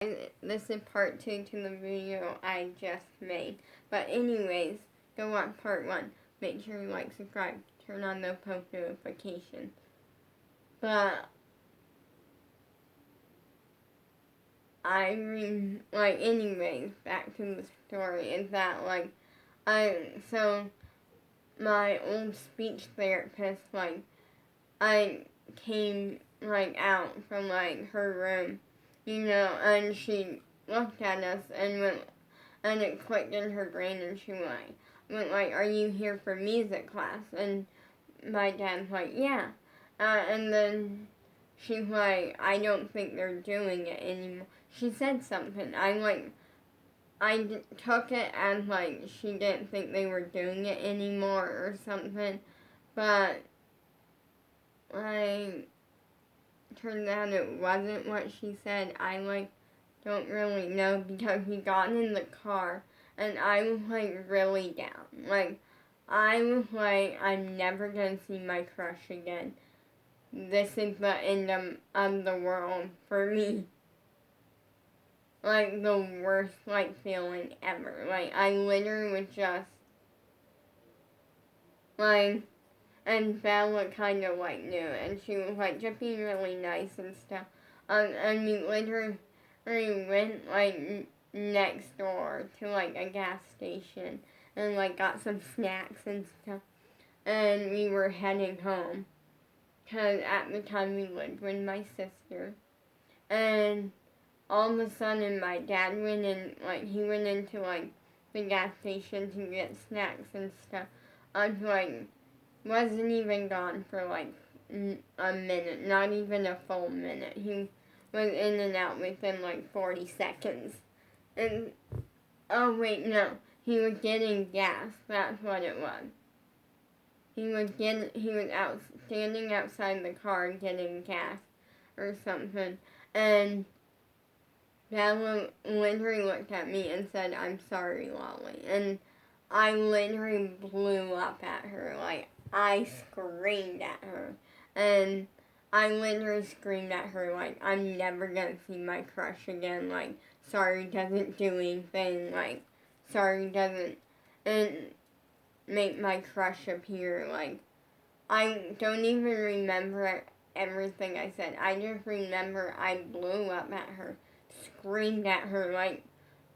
This is part 2 to the video I just made. But anyways, go watch part 1. Make sure you like, subscribe, turn on the post notifications. But anyways, back to the story is that my old speech therapist, I came out from her room, and she looked at us and it clicked in her brain, and she went are you here for music class? And my dad's like, yeah. And then she's like, I don't think they're doing it anymore. She said something. I took it as she didn't think they were doing it anymore or something, but turned out it wasn't what she said. I don't really know, because we got in the car and I was really down. I was I'm never gonna see my crush again. This is the end of the world for me. The worst feeling ever. I literally was just and Bella kind of knew, and she was just being really nice and stuff. And we literally went next door to a gas station and got some snacks and stuff, and we were heading home, because at the time we lived with my sister. And all of a sudden my dad went in, he went into the gas station to get snacks and stuff. I was wasn't even gone for a minute, not even a full minute. He was in and out within 40 seconds. And, oh wait, no, he was getting gas, that's what it was. He was standing outside the car getting gas or something, and Bella literally looked at me and said, I'm sorry, Lolly, and I literally blew up at her, I screamed at her, and I literally screamed at her, I'm never gonna see my crush again, sorry doesn't do anything, sorry doesn't make my crush appear, I don't even remember everything I said. I just remember I blew up at her, screamed at her,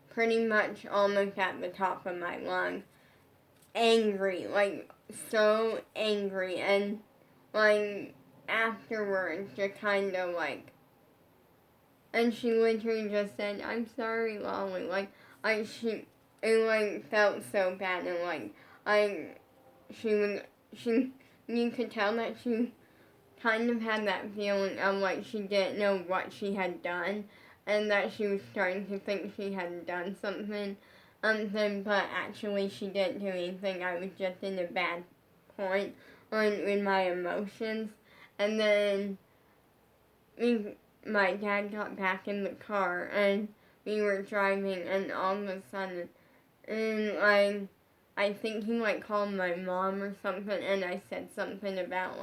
pretty much almost at the top of my lungs, angry, so angry, and afterwards just kind of and she literally just said, I'm sorry, Lolly, it felt so bad, and you could tell that she kind of had that feeling of she didn't know what she had done, and that she was starting to think she had done something, but actually she didn't do anything. I was just in a bad point with my emotions. And then my dad got back in the car, and we were driving, and all of a sudden, and I think he called my mom or something, and I said something about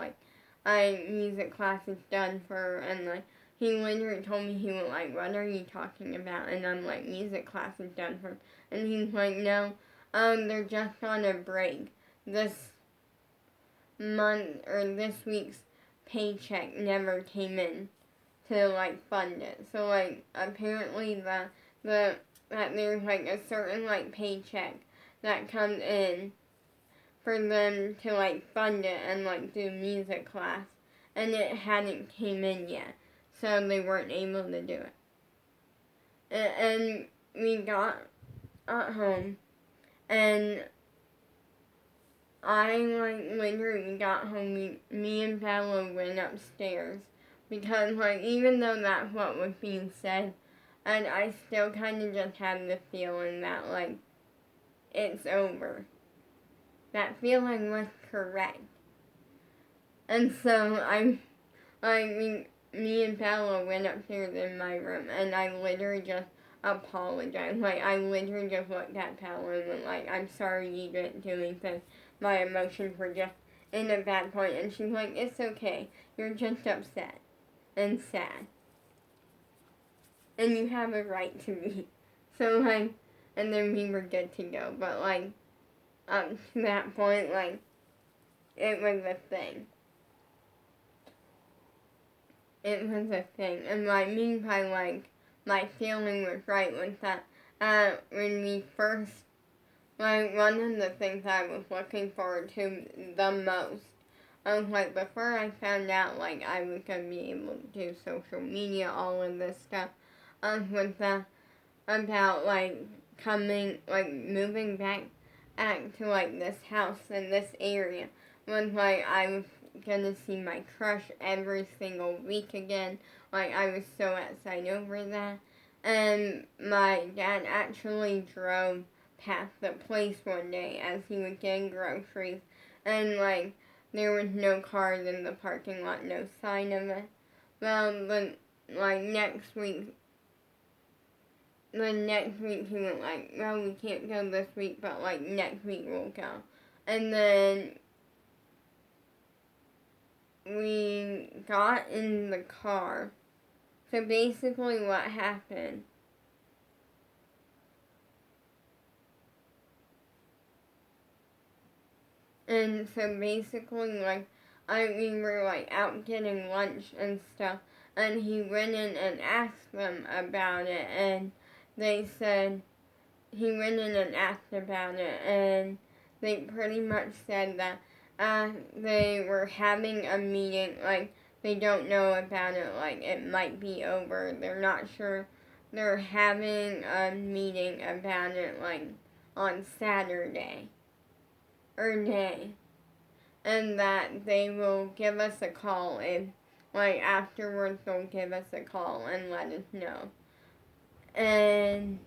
music class is done for her, and he literally told me, he was what are you talking about? And I'm music class is done for her. And he's no, they're just on a break. This month, or this week's paycheck never came in to fund it. So apparently that there's a certain paycheck that comes in for them to fund it and do music class, and it hadn't came in yet, so they weren't able to do it. And we got at home, and I literally got home, me and Bella went upstairs, because even though that's what was being said, and I still kind of just had the feeling that it's over. That feeling was correct. And so me and Bella went upstairs in my room, and I literally just apologized. I literally just looked at Bella and went I'm sorry you didn't do anything. My emotions were just in a bad point. And she's it's okay. You're just upset and sad. and you have a right to me. So, like, and then we were good to go. But, like, up to that point, like, it was a thing. It was a thing. And, like, meanwhile, like, my feeling was right was that, when we first, like, one of the things I was looking forward to the most, I was like, before I found out, like, I was going to be able to do social media, all of this stuff, was about, like, moving back to, like, this house in this area. Was, like, I was gonna see my crush every single week again. Like, I was so excited over that. And my dad actually drove past the place one day as he was getting groceries. And, like, there was no cars in the parking lot, no sign of it. Well, but, like, the next week he went like, well, we can't go this week, but like next week we'll go. And then we got in the car. So basically what happened, and so basically like we were like out getting lunch and stuff, and he went in and asked them about it, and they said, he went in and asked about it, and they pretty much said that they were having a meeting, like, they don't know about it, like, it might be over, they're not sure. They're having a meeting about it, like, on Saturday, or day, and that they will give us a call if, like, afterwards they'll give us a call and let us know. And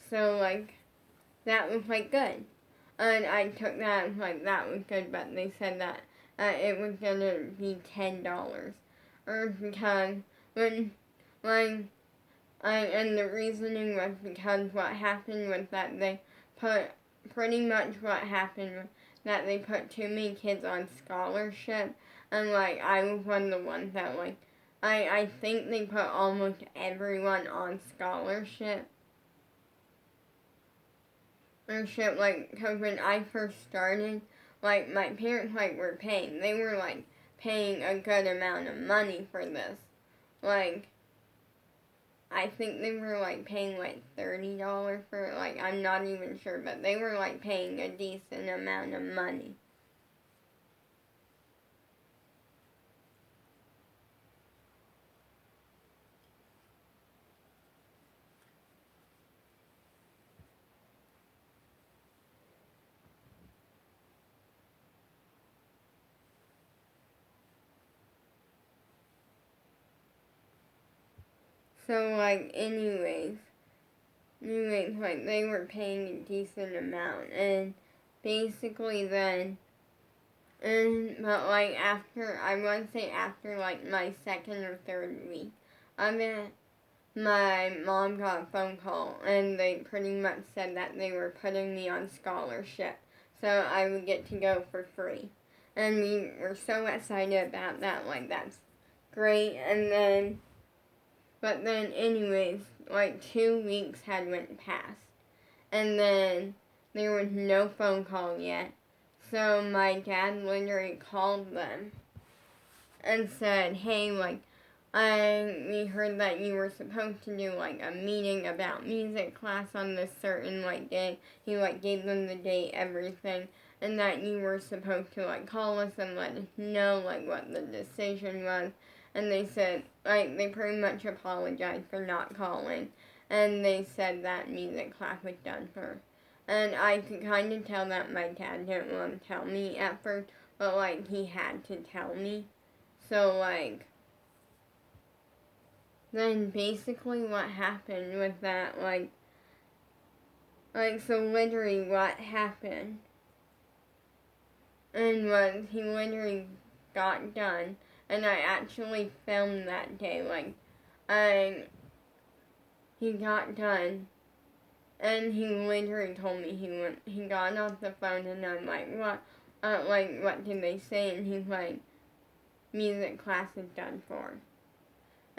so, like, that was, like, good. And I took that and, like, that was good, but they said that it was gonna be $10. Or because when, like, and the reasoning was because what happened was that they put, pretty much what happened was that they put too many kids on scholarship, and, like, I was one of the ones that, like, I think they put almost everyone on scholarship. Like, because when I first started, like, my parents, like, were paying. They were, like, paying a good amount of money for this. Like, I think they were, like, paying, like, $30 for it. Like, I'm not even sure, but they were, like, paying a decent amount of money. So, like, like, they were paying a decent amount, and basically then, but, like, I want to say after, like, my second or third week, my mom got a phone call, and they pretty much said that they were putting me on scholarship, so I would get to go for free. And we were so excited about that, like, that's great. But then anyways, like 2 weeks had went past, and then there was no phone call yet. So my dad literally called them and said, hey, like, we heard that you were supposed to do, like, a meeting about music class on this certain, like, day. He, like, gave them the date, everything, and that you were supposed to, like, call us and let us know, like, what the decision was. And they said, like, they pretty much apologized for not calling. And they said that music class was done for. And I could kind of tell that my dad didn't want to tell me at first, but, like, he had to tell me. So, like, then basically what happened was that, like, so literally what happened, and was he literally got done, and I actually filmed that day, like, he got done, and he literally told me he got off the phone, and I'm like, what did they say? And he's like, music class is done for.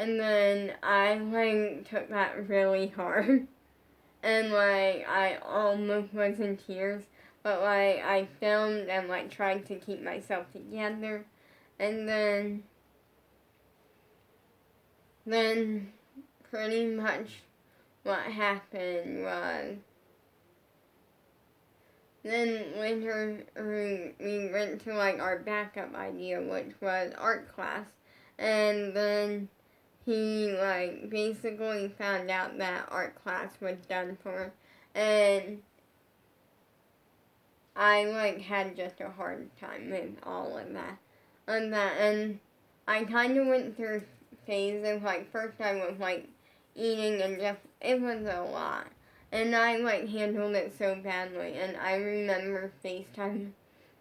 And then I like took that really hard. And like I almost was in tears. But like I filmed and like tried to keep myself together. And then pretty much what happened was then later we went to like our backup idea, which was art class. And then he like basically found out that art class was done for, and I like had just a hard time with all of that. And I kind of went through phases. Like first I was like eating and just it was a lot, and I like handled it so badly. And I remember FaceTime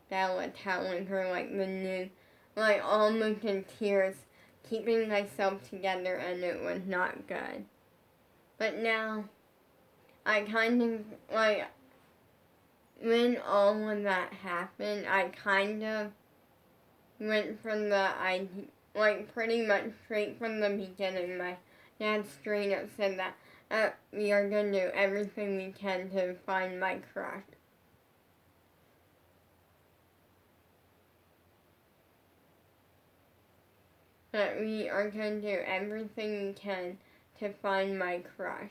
Bella telling her like the news, like almost in tears, keeping myself together, and it was not good. But now I kind of like when all of that happened, I kind of went from like pretty much straight from the beginning. My dad straight up said that we are going to do everything we can to find my crush. That we are going to do everything we can to find my crush.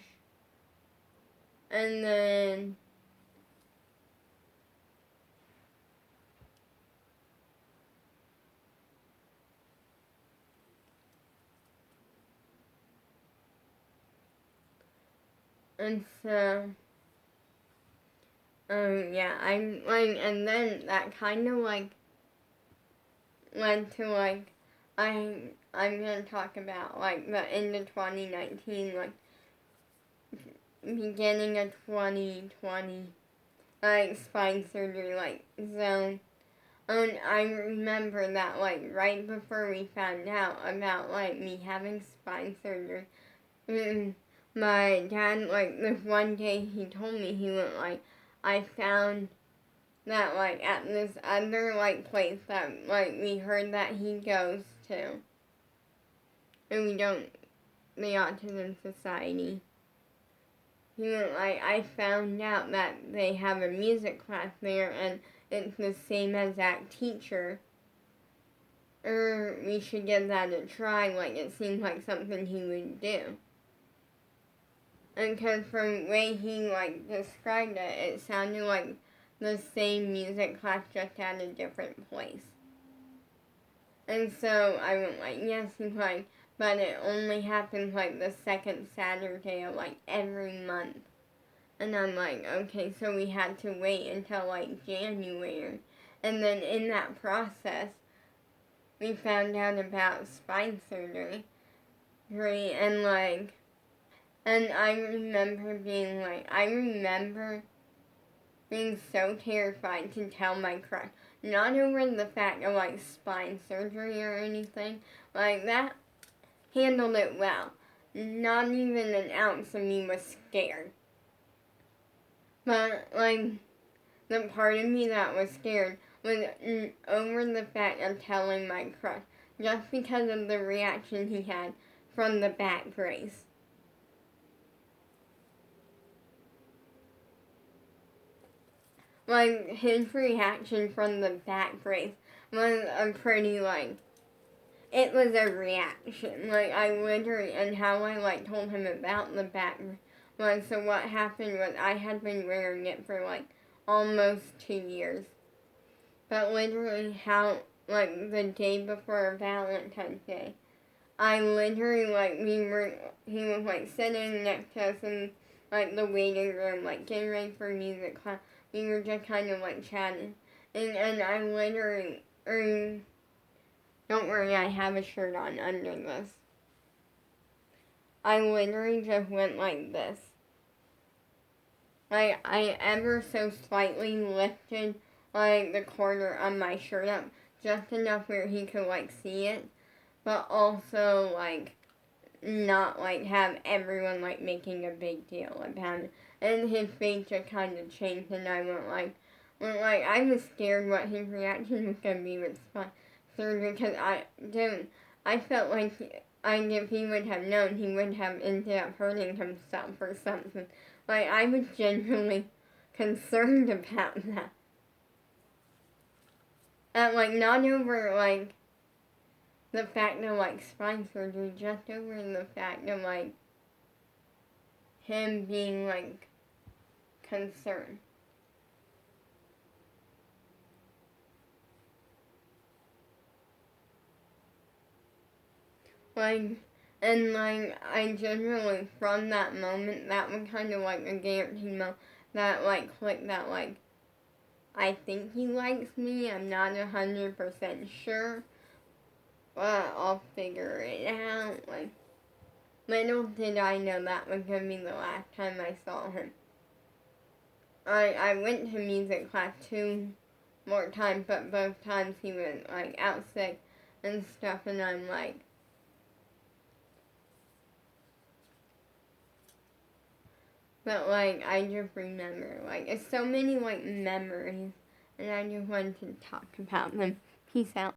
And then and so yeah, I'm like, and then that kind of like led to like I'm gonna talk about like the end of 2019, like beginning of 2020, like spine surgery, like zone. And I remember that like right before we found out about like me having spine surgery, my dad like this one day he told me he went like I found that like at this other like place that like we heard that he goes to, and we don't the Autism Society. He went like I found out that they have a music class there and it's the same as that teacher. Or we should give that a try. Like it seemed like something he would do. And because from the way he like described it, it sounded like the same music class just at a different place. And so I went like, yes, he's like, but it only happens like the second Saturday of like every month. And I'm like, okay, so we had to wait until like January. And then in that process, we found out about spine surgery. And like, and I remember being so terrified to tell my crush. Not over the fact of like spine surgery or anything. Like that handled it well. Not even an ounce of me was scared. But like the part of me that was scared was over the fact of telling my crush. Just because of the reaction he had from the back brace. Like, his reaction from the back brace was a pretty, like, it was a reaction. Like, I literally, and how I, like, told him about the back was, so what happened was I had been wearing it for, like, almost 2 years. But literally how, like, the day before Valentine's Day, I literally, like, he was, like, sitting next to us in, like, the waiting room, like, getting ready for music class. We were just kind of, like, chatting. And I literally, don't worry, I have a shirt on under this. I literally just went like this. Like, I ever so slightly lifted, like, the corner of my shirt up, just enough where he could, like, see it. But also, like, not, like, have everyone, like, making a big deal about it. And his face just kind of changed, and I went like, I was scared what his reaction was going to be with spine surgery, because I felt like if he would have known, he would have ended up hurting himself or something. Like, I was genuinely concerned about that. And, like, not over, like, the fact of, like, spine surgery, just over the fact of, like, him being, like, concerned. Like, and, like, I generally, from that moment, that was kind of, like, a guaranteed moment that, like, clicked that, like, I think he likes me, I'm not 100% sure, but I'll figure it out. Like, little did I know that was going to be the last time I saw him. I went to music class 2 more times, but both times he was, like, out sick and stuff, and I'm like, but, like, I just remember, like, it's so many, like, memories, and I just wanted to talk about them. Peace out.